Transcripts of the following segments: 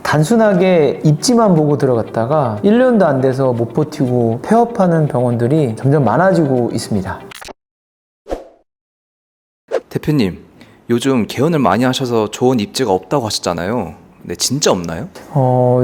단순하게 입지만 보고 들어갔다가 1년도 안 돼서 못 버티고 폐업하는 병원들이 점점 많아지고 있습니다. 대표님, 요즘 개원을 많이 하셔서 좋은 입지가 없다고 하셨잖아요. 네, 진짜 없나요?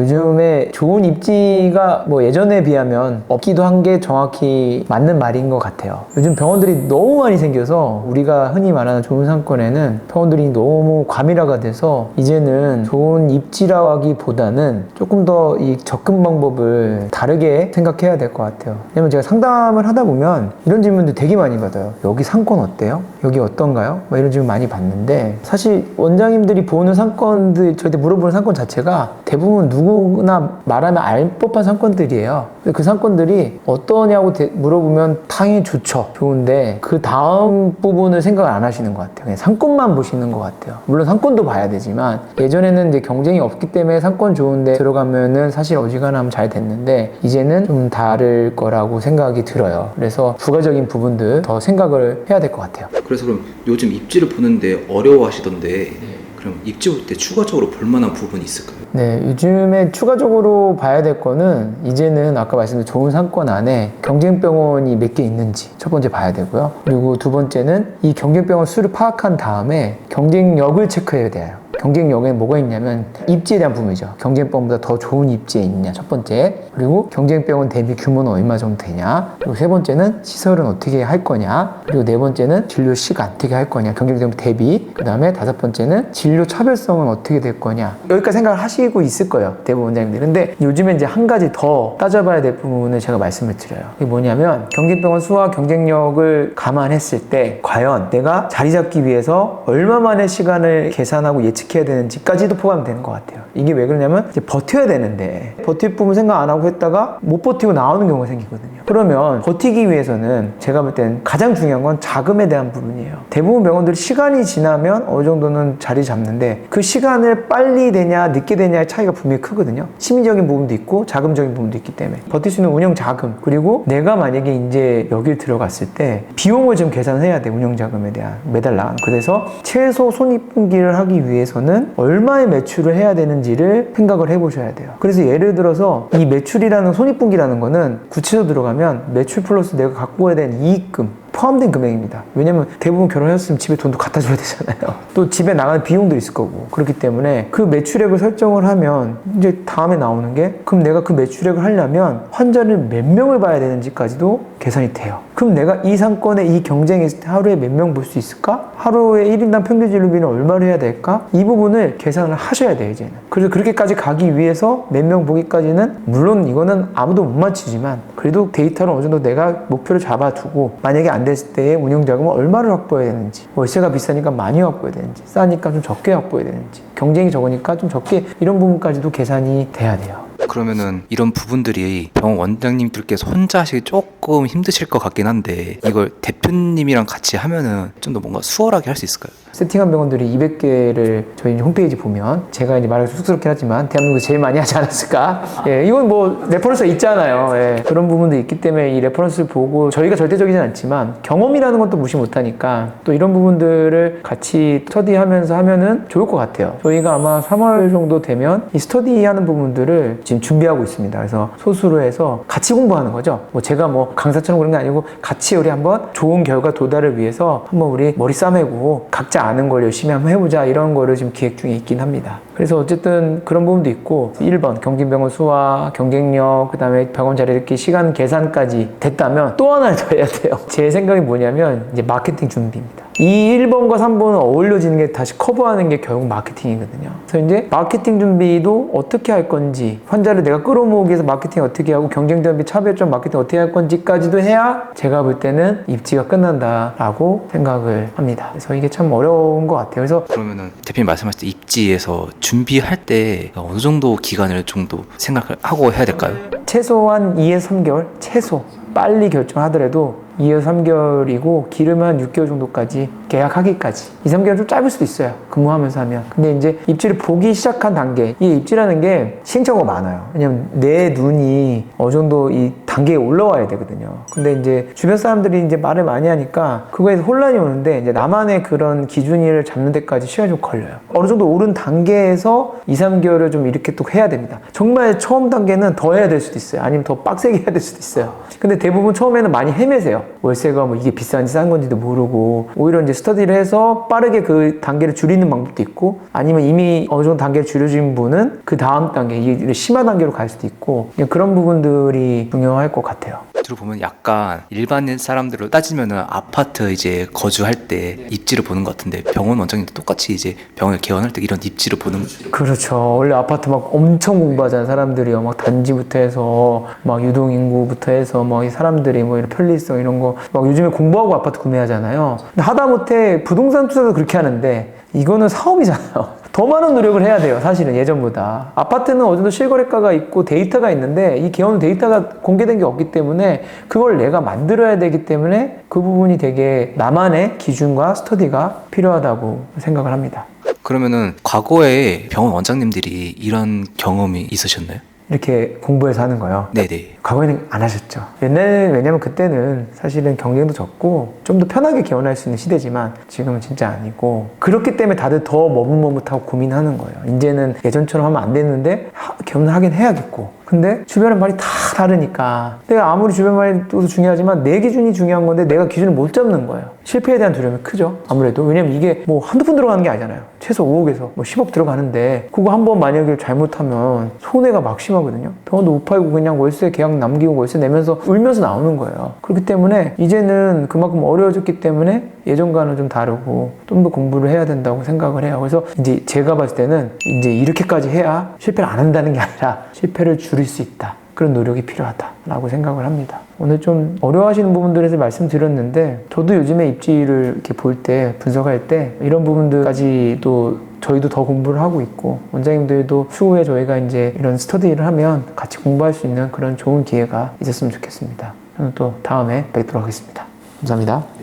요즘에 좋은 입지가 뭐 예전에 비하면 없기도 한 게 정확히 맞는 말인 것 같아요. 요즘 병원들이 너무 많이 생겨서 우리가 흔히 말하는 좋은 상권에는 병원들이 너무 과밀화가 돼서 이제는 좋은 입지라기보다는 조금 더 이 접근 방법을 다르게 생각해야 될 것 같아요. 왜냐면 제가 상담을 하다 보면 이런 질문들 되게 많이 받아요. 여기 상권 어때요? 여기 어떤가요? 뭐 이런 질문 많이 받는데, 사실 원장님들이 보는 상권들, 저한테 물어보는 상권 자체가 대부분 누구나 말하면 알 법한 상권들이에요. 근데 그 상권들이 어떠냐고 물어보면 당연히 좋은데 그 다음 부분을 생각을 안 하시는 것 같아요. 그냥 상권만 보시는 것 같아요. 물론 상권도 봐야 되지만, 예전에는 이제 경쟁이 없기 때문에 상권 좋은데 들어가면은 사실 어지간하면 잘 됐는데 이제는 좀 다를 거라고 생각이 들어요. 그래서 부가적인 부분들 더 생각을 해야 될 것 같아요. 그래서 그럼 요즘 입지를 보는데 어려워하시던데 그럼 입지 볼 때 추가적으로 볼 만한 부분이 있을까요? 네, 요즘에 추가적으로 봐야 될 거는 이제는 아까 말씀드린 좋은 상권 안에 경쟁병원이 몇 개 있는지 첫 번째 봐야 되고요. 그리고 두 번째는 이 경쟁병원 수를 파악한 다음에 경쟁력을 체크해야 돼요. 경쟁력에 뭐가 있냐면 입지에 대한 부분이죠. 경쟁병원보다 더 좋은 입지에 있냐, 첫 번째. 그리고 경쟁병원 대비 규모는 얼마 정도 되냐. 그리고 세 번째는 시설은 어떻게 할 거냐. 그리고 네 번째는 진료 시간 어떻게 할 거냐, 경쟁병원 대비. 그 다음에 다섯 번째는 진료 차별성은 어떻게 될 거냐. 여기까지 생각을 하시고 있을 거예요, 대부분 원장님들. 근데 요즘에 이제 한 가지 더 따져봐야 될 부분을 제가 말씀을 드려요. 이게 뭐냐면 경쟁병원 수와 경쟁력을 감안했을 때 과연 내가 자리 잡기 위해서 얼마만의 시간을 계산하고 예측해야 되는지까지도 포함이 되는 것 같아요. 이게 왜 그러냐면 이제 버텨야 되는데 버틸 부분 생각 안 하고 했다가 못 버티고 나오는 경우가 생기거든요. 그러면 버티기 위해서는 제가 볼 때는 가장 중요한 건 자금에 대한 부분이에요. 대부분 병원들이 시간이 지나면 어느 정도는 자리 잡는데 그 시간을 빨리 되냐 늦게 되냐의 차이가 분명히 크거든요. 심리적인 부분도 있고 자금적인 부분도 있기 때문에 버틸 수 있는 운영 자금, 그리고 내가 만약에 이제 여길 들어갔을 때 비용을 좀 계산해야 돼. 운영 자금에 대한 매달 나가는. 그래서 최소 손익분기를 하기 위해서는 얼마의 매출을 해야 되는지를 생각을 해보셔야 돼요. 그래서 예를 들어서 이 매출이라는 손익분기라는 거는 구체적으로 들어가면 매출 플러스 내가 갖고 와야 되는 이익금 포함된 금액입니다. 왜냐면 대부분 결혼했으면 집에 돈도 갖다 줘야 되잖아요. 또 집에 나가는 비용도 있을 거고. 그렇기 때문에 그 매출액을 설정을 하면 이제 다음에 나오는 게, 그럼 내가 그 매출액을 하려면 환자를 몇 명을 봐야 되는지까지도 계산이 돼요. 그럼 내가 이 상권의 이 경쟁에 있을 때 하루에 몇 명 볼 수 있을까? 하루에 1인당 평균 진료비는 얼마를 해야 될까? 이 부분을 계산을 하셔야 돼요, 이제는. 그래서 그렇게까지 가기 위해서 몇 명 보기까지는, 물론 이거는 아무도 못 맞추지만 그래도 데이터를 어느 정도 내가 목표를 잡아두고, 만약에 안 됐을 때의 운영자금은 얼마를 확보해야 되는지, 월세가 비싸니까 많이 확보해야 되는지, 싸니까 좀 적게 확보해야 되는지, 경쟁이 적으니까 좀 적게, 이런 부분까지도 계산이 돼야 돼요. 그러면은 이런 부분들이 병원 원장님들께서 혼자 하시기 조금 힘드실 것 같긴 한데 이걸 대표님이랑 같이 하면은 좀 더 뭔가 수월하게 할 수 있을까요? 세팅한 병원들이 200개를 저희 홈페이지 보면, 제가 이제 말하기 쑥스럽긴 하지만 대한민국에서 제일 많이 하지 않았을까? 예, 이건 뭐 레퍼런스가 있잖아요. 예, 그런 부분도 있기 때문에 이 레퍼런스를 보고, 저희가 절대적이진 않지만 경험이라는 건 또 무시 못하니까 또 이런 부분들을 같이 스터디하면서 하면은 좋을 것 같아요. 저희가 아마 3월 정도 되면 이 스터디하는 부분들을 지금 준비하고 있습니다. 그래서 소수로 해서 같이 공부하는 거죠. 뭐 제가 뭐 강사처럼 그런 게 아니고 같이 우리 한번 좋은 결과 도달을 위해서 한번 우리 머리 싸매고 각자 아는 걸 열심히 한번 해보자, 이런 거를 지금 기획 중에 있긴 합니다. 그래서 어쨌든 그런 부분도 있고, 1번 경쟁병원 수와 경쟁력, 그 다음에 병원 자리 잡기 시간 계산까지 됐다면 또 하나 더 해야 돼요. 제 생각이 뭐냐면 이제 마케팅 준비입니다. 이 1번과 3번은 어울려지는 게, 다시 커버하는 게 결국 마케팅이거든요. 그래서 이제 마케팅 준비도 어떻게 할 건지, 환자를 내가 끌어모으기 위해서 마케팅 어떻게 하고, 경쟁 대비 차별점 마케팅 어떻게 할 건지까지도 해야 제가 볼 때는 입지가 끝난다라고 생각을 합니다. 그래서 이게 참 어려운 것 같아요. 그래서 그러면은 대표님 말씀하실 때 입지에서 준비할 때 어느 정도 기간을 정도 생각을 하고 해야 될까요? 최소한 2에서 3개월, 최소 빨리 결정하더라도 2에서 3개월이고 길으면 한 6개월 정도까지, 계약하기까지. 2, 3개월 좀 짧을 수도 있어요, 근무하면서 하면. 근데 이제 입지를 보기 시작한 단계, 이 입지라는 게 시행착오가 많아요. 왜냐면 내 눈이 어느 정도 이 단계에 올라와야 되거든요. 근데 이제 주변 사람들이 이제 말을 많이 하니까 그거에서 혼란이 오는데 이제 나만의 그런 기준을 잡는 데까지 시간이 좀 걸려요. 어느 정도 오른 단계에서 2, 3개월을 좀 이렇게 또 해야 됩니다. 정말 처음 단계는 더 해야 될 수도 있어요. 아니면 더 빡세게 해야 될 수도 있어요. 근데 대부분 처음에는 많이 헤매세요. 월세가 뭐 이게 비싼지 싼 건지도 모르고 오히려 이제 스터디를 해서 빠르게 그 단계를 줄이는 방법도 있고 아니면 이미 어느 정도 단계를 줄여진 분은 그 다음 단계, 이게 심화 단계로 갈 수도 있고 그런 부분들이 중요할 것 같아요. 들어보면 약간 일반 사람들로 따지면은 아파트 이제 거주할 때 입지를 보는 것 같은데 병원 원장님도 똑같이 이제 병을 개원할 때 이런 입지를 보는 거죠. 그렇죠. 원래 아파트 막 엄청 공부하잖아요. 사람들이요. 막 단지부터 해서 막 유동인구부터 해서 뭐 이 사람들이 뭐 이런 편리성 이런 거 막 요즘에 공부하고 아파트 구매하잖아요. 근데 하다못해 부동산 투자도 그렇게 하는데 이거는 사업이잖아요. 더 많은 노력을 해야 돼요. 사실은 예전보다. 아파트는 어느 정도 실거래가가 있고 데이터가 있는데 이 개원 데이터가 공개된 게 없기 때문에 그걸 내가 만들어야 되기 때문에 그 부분이 되게 나만의 기준과 스터디가 필요하다고 생각을 합니다. 그러면은 과거에 병원 원장님들이 이런 경험이 있으셨나요? 이렇게 공부해서 하는 거요. 네네. 과거에는 안 하셨죠. 옛날에는 왜냐면 그때는 사실은 경쟁도 적고 좀 더 편하게 개원할 수 있는 시대지만 지금은 진짜 아니고 그렇기 때문에 다들 더 머뭇머뭇하고 고민하는 거예요. 이제는 예전처럼 하면 안 됐는데 개원을 하긴 해야겠고 근데 주변의 말이 다 다르니까 내가 아무리 주변 말도 중요하지만 내 기준이 중요한 건데 내가 기준을 못 잡는 거예요. 실패에 대한 두려움이 크죠. 아무래도 왜냐면 이게 뭐 한두 푼 들어가는 게 아니잖아요. 최소 5억에서 뭐 10억 들어가는데 그거 한번 만약에 잘못하면 손해가 막심하거든요. 병원도 못 팔고 그냥 월세 계약 남기고 월세 내면서 울면서 나오는 거예요. 그렇기 때문에 이제는 그만큼 어려워졌기 때문에 예전과는 좀 다르고 좀 더 공부를 해야 된다고 생각을 해요. 그래서 이제 제가 봤을 때는 이제 이렇게까지 해야 실패를 안 한다는 게 아니라 실패를 줄일 수 있다. 그런 노력이 필요하다라고 생각을 합니다. 오늘 좀 어려워하시는 부분들에서 말씀드렸는데 저도 요즘에 입지를 이렇게 볼 때 분석할 때 이런 부분들까지도 저희도 더 공부를 하고 있고 원장님들도 추후에 저희가 이제 이런 스터디를 하면 같이 공부할 수 있는 그런 좋은 기회가 있었으면 좋겠습니다. 저는 또 다음에 뵙도록 하겠습니다. 감사합니다.